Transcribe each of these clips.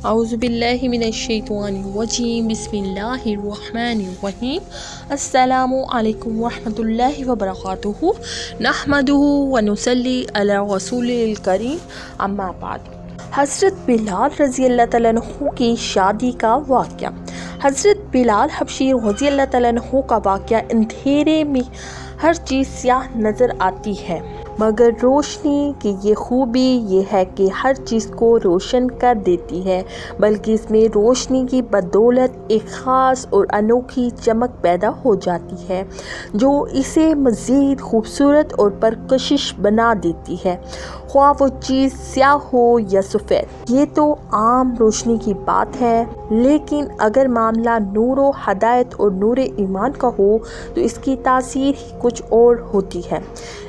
اعوذ باللہ من الشیطان الرجیم بسم اللہ الرحمن الرحیم السلام علیکم ورحمۃ اللہ وبرکاتہ نحمدہ ونصلی علی رسول الکریم اما بعد۔ حضرت بلال رضی اللہ تعالیٰ عنہ کی شادی کا واقعہ۔ حضرت بلال حبشی رضی اللہ تعالیٰ عنہ کا واقعہ اندھیرے میں ہر چیز سیاہ نظر آتی ہے، مگر روشنی کی یہ خوبی یہ ہے کہ ہر چیز کو روشن کر دیتی ہے، بلکہ اس میں روشنی کی بدولت ایک خاص اور انوکھی چمک پیدا ہو جاتی ہے جو اسے مزید خوبصورت اور پرکشش بنا دیتی ہے، خواہ وہ چیز سیاہ ہو یا سفید۔ یہ تو عام روشنی کی بات ہے، لیکن اگر معاملہ نور و ہدایت اور نور ایمان کا ہو تو اس کی تاثیر ہی کچھ اور ہوتی ہے۔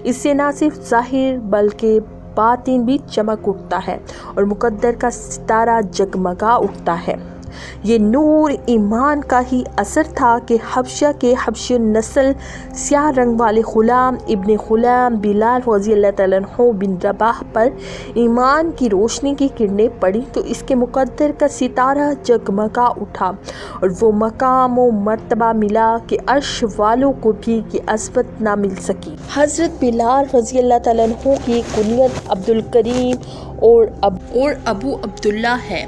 اس سے نہ صرف ظاہر بلکہ باطن بھی چمک اٹھتا ہے اور مقدر کا ستارہ جگمگا اٹھتا ہے۔ یہ نور ایمان کا ہی اثر تھا کہ حبشہ کے حبشی النسل سیاہ رنگ والے غلام ابن غلام بلال رضی اللہ تعالیٰ عنہ بن رباح پر ایمان کی روشنی کی کرنیں پڑی تو اس کے مقدر کا ستارہ جگمگا اٹھا اور وہ مقام و مرتبہ ملا کہ عرش والوں کو بھی یہ عظمت نہ مل سکی۔ حضرت بلال رضی اللہ تعالیٰ عنہ کی کنیت عبدالکریم اور ابو عبداللہ ہے۔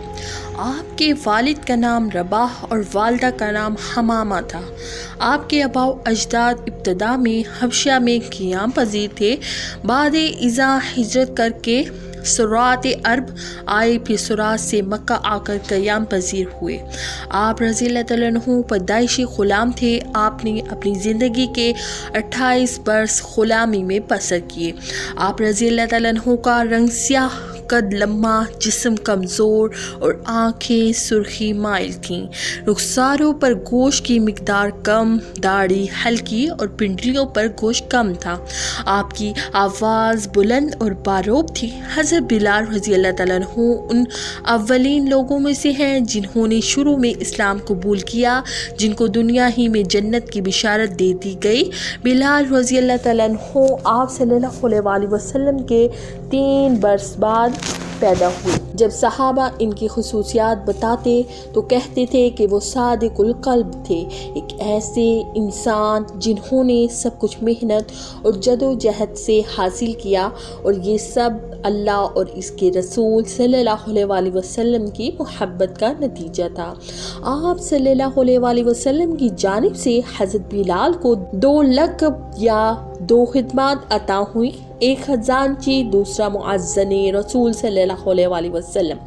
آپ کے والد کا نام رباح اور والدہ کا نام حمامہ تھا۔ آپ کے آباء و اجداد ابتدا میں حبشہ میں قیام پذیر تھے، بعد ازاں ہجرت کر کے سرات عرب آئے، پھر سرات سے مکہ آ کر قیام پذیر ہوئے۔ آپ رضی اللہ تعالیٰ عنہ پیدائشی غلام تھے۔ آپ نے اپنی زندگی کے 28 برس غلامی میں بسر کیے۔ آپ رضی اللہ تعالیٰ عنہ کا رنگ سیاہ، قد لمبا، جسم کمزور اور آنکھیں سرخی مائل تھیں۔ رخساروں پر گوشت کی مقدار کم، داڑھی ہلکی اور پنڈلیوں پر گوشت کم تھا۔ آپ کی آواز بلند اور باروب تھی۔ حضرت بلال رضی اللہ تعالیٰ عنہ ان اولین لوگوں میں سے ہیں جنہوں نے شروع میں اسلام قبول کیا، جن کو دنیا ہی میں جنت کی بشارت دے دی گئی۔ بلال رضی اللہ تعالیٰ عنہ آپ صلی اللہ علیہ وسلم کے 3 برس بعد پیدا ہوئے۔ جب صحابہ ان کی خصوصیات بتاتے تو کہتے تھے کہ وہ صادق القلب تھے، ایک ایسے انسان جنہوں نے سب کچھ محنت اور جد و جہد سے حاصل کیا، اور یہ سب اللہ اور اس کے رسول صلی اللہ علیہ وسلم کی محبت کا نتیجہ تھا۔ آپ صلی اللہ علیہ وسلم کی جانب سے حضرت بلال کو 2 لقب یا 2 خدمات عطا ہوئی، ایک خزانچی، دوسرا معزن رسول صلی اللہ علیہ وسلم۔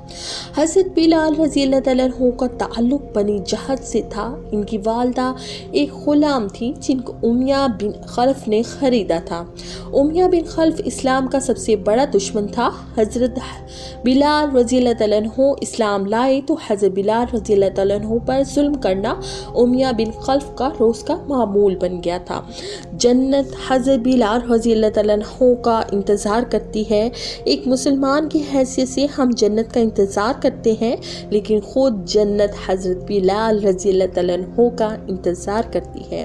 حضرت بلال رضی اللہ تعالیٰ عنہ کا تعلق بنی جہد سے تھا۔ ان کی والدہ ایک غلام تھی جن کو امیہ بن خلف نے خریدا تھا۔ امیہ بن خلف اسلام کا سب سے بڑا دشمن تھا۔ حضرت بلال رضی اللہ تعالیٰ عنہ اسلام لائے تو حضرت بلال رضی اللہ تعالیٰ عنہ پر ظلم کرنا امیہ بن خلف کا روز کا معمول بن گیا تھا۔ جنت حضرت بلال رضی اللہ تعالیٰ عنہ کا انتظار کرتی ہے۔ ایک مسلمان کی حیثیت سے ہم جنت کا انتظار کرتے ہیں، لیکن خود جنت حضرت بلال رضی اللہ تعالیٰ عنہ کا انتظار کرتی ہے۔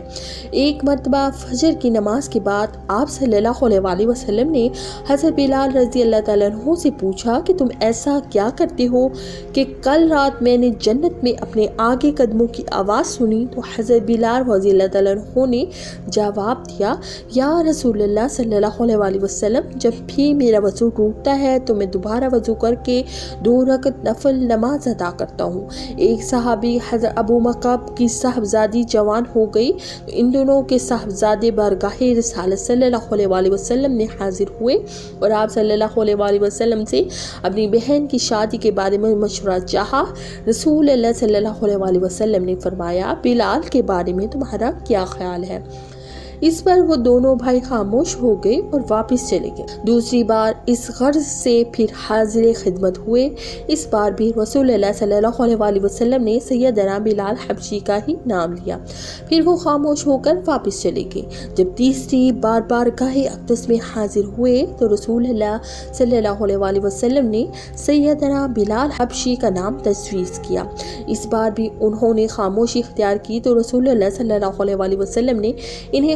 ایک مرتبہ فجر کی نماز کے بعد آپ صلی اللہ علیہ وسلم نے حضرت بلال رضی اللہ تعالیٰ عنہ سے پوچھا کہ تم ایسا کیا کرتے ہو کہ کل رات میں نے جنت میں اپنے آگے قدموں کی آواز سنی؟ تو حضرت بلال رضی اللہ تعالیٰ عنہ نے جواب دیا، یا رسول اللہ صلی اللہ علیہ وسلم، جب بھی میرا وضو ٹوٹتا ہے تو میں دوبارہ وضو کر کے 2 رکعت نفل نماز ادا کرتا ہوں۔ ایک صحابی حضرت ابو مکعب کی صاحبزادی جوان ہو گئی تو ان دونوں کے صاحبزادے بارگاہ رسالت صلی اللہ علیہ وسلم نے حاضر ہوئے اور آپ صلی اللہ علیہ وسلم سے اپنی بہن کی شادی کے بارے میں مشورہ چاہا۔ رسول اللہ صلی اللہ علیہ وسلم نے فرمایا، بلال کے بارے میں تمہارا کیا خیال ہے؟ اس پر وہ دونوں بھائی خاموش ہو گئے اور واپس چلے گئے۔ دوسری بار اس غرض سے پھر حاضر خدمت ہوئے۔ اس بار بھی رسول اللہ صلی اللہ علیہ وسلم نے سیدنا بلال حبشی کا ہی نام لیا، پھر وہ خاموش ہو کر واپس چلے گئے۔ جب تیسری بار بارگاہ اقدس میں حاضر ہوئے تو رسول اللہ صلی اللہ علیہ وسلم نے سیدنا بلال حبشی کا نام تجویز کیا۔ اس بار بھی انہوں نے خاموشی اختیار کی تو رسول اللہ صلی اللہ علیہ وسلم نے انہیں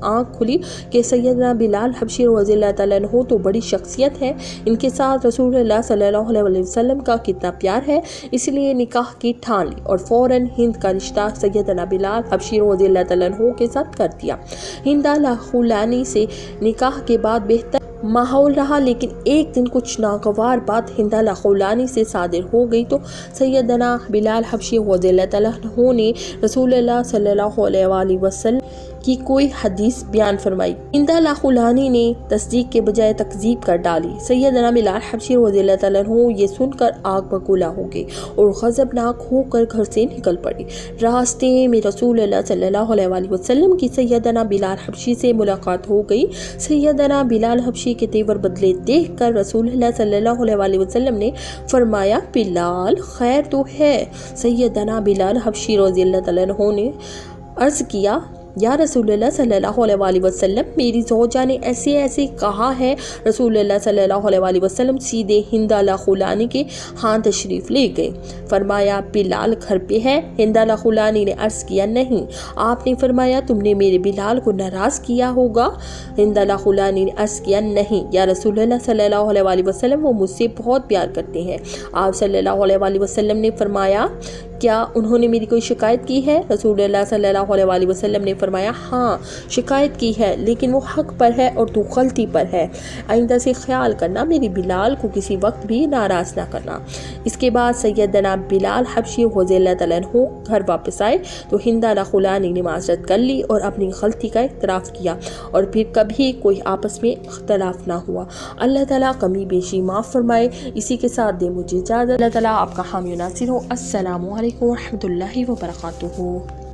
آنکھ کھلی کہ سیدنا بلال حبشی رضی اللہ تعالیٰ عنہ تو بڑی شخصیت ہے، ان کے ساتھ رسول اللہ صلی اللہ علیہ وسلم کا کتنا پیار ہے، اس لیے نکاح کی ٹھان لی اور فوراً ہند کا رشتہ سیدنا بلال حبشی رضی اللہ تعالیٰ عنہ کے ساتھ کر دیا۔ ہند الخولانی سے نکاح کے بعد بہتر ماحول رہا، لیکن ایک دن کچھ ناگوار بات ہند الخولانی سے صادر ہو گئی تو سیدنا بلال حبشی رضی اللہ تعالیٰ عنہ نے رسول اللہ صلی اللہ علیہ وآلہ وسلم کی کوئی حدیث بیان فرمائی۔ ہند الخولانی نے تصدیق کے بجائے تکذیب کر ڈالی۔ سیدنا بلال حبشی رضی اللہ تعالیٰ عنہ یہ سن کر آگ بگولا ہو گئے اور غضبناک ہو کر گھر سے نکل پڑے۔ راستے میں رسول اللہ صلی اللہ علیہ وآلہ وسلم کی سیدنا بلال حبشی سے ملاقات ہو گئی۔ سیدنا بلال حبشی کے تیور بدلے دیکھ کر رسول اللہ صلی اللہ علیہ وآلہ وسلم نے فرمایا، بلال خیر تو ہے؟ سیدنا بلال حبشی رضی اللہ تعالیٰ عنہ نے عرض کیا، یا رسول اللہ صلی اللہ علیہ وآلہ وسلم، میری زوجہ نے ایسے ایسے کہا ہے۔ رسول اللہ صلی اللہ علیہ وآلہ وسلم سیدھے ہند الخولانی کے ہاں تشریف لے گئے۔ فرمایا، بلال گھر پہ ہے؟ ہند الخولانی نے عرض کیا، نہیں۔ آپ نے فرمایا، تم نے میرے بلال کو ناراض کیا ہوگا؟ ہند الخولانی نے عرض کیا، نہیں یا رسول اللہ صلی اللہ علیہ وآلہ وسلم، وہ مجھ سے بہت پیار کرتے ہیں۔ آپ صلی اللہ علیہ وآلہ وسلم نے فرمایا، کیا انہوں نے میری کوئی شکایت کی ہے؟ رسول اللہ صلی اللہ علیہ وآلہ وسلم نے فرمایا، ہاں شکایت کی ہے، لیکن وہ حق پر ہے اور تو غلطی پر ہے۔ آئندہ سے خیال کرنا، میری بلال کو کسی وقت بھی ناراض نہ کرنا۔ اس کے بعد سیدنا بلال حبشی رضی اللہ تعالیٰ عنہ گھر واپس آئے تو ہند الخولانی نے معذرت کر لی اور اپنی غلطی کا اعتراف کیا اور پھر کبھی کوئی آپس میں اختلاف نہ ہوا۔ اللہ تعالیٰ کمی بیشی معاف فرمائے۔ اسی کے ساتھ دے مجھے اجازت۔ اللہ تعالیٰ آپ کا حامی و ناصر ہو۔ السلام علیکم ورحمۃ اللہ وبرکاتہ۔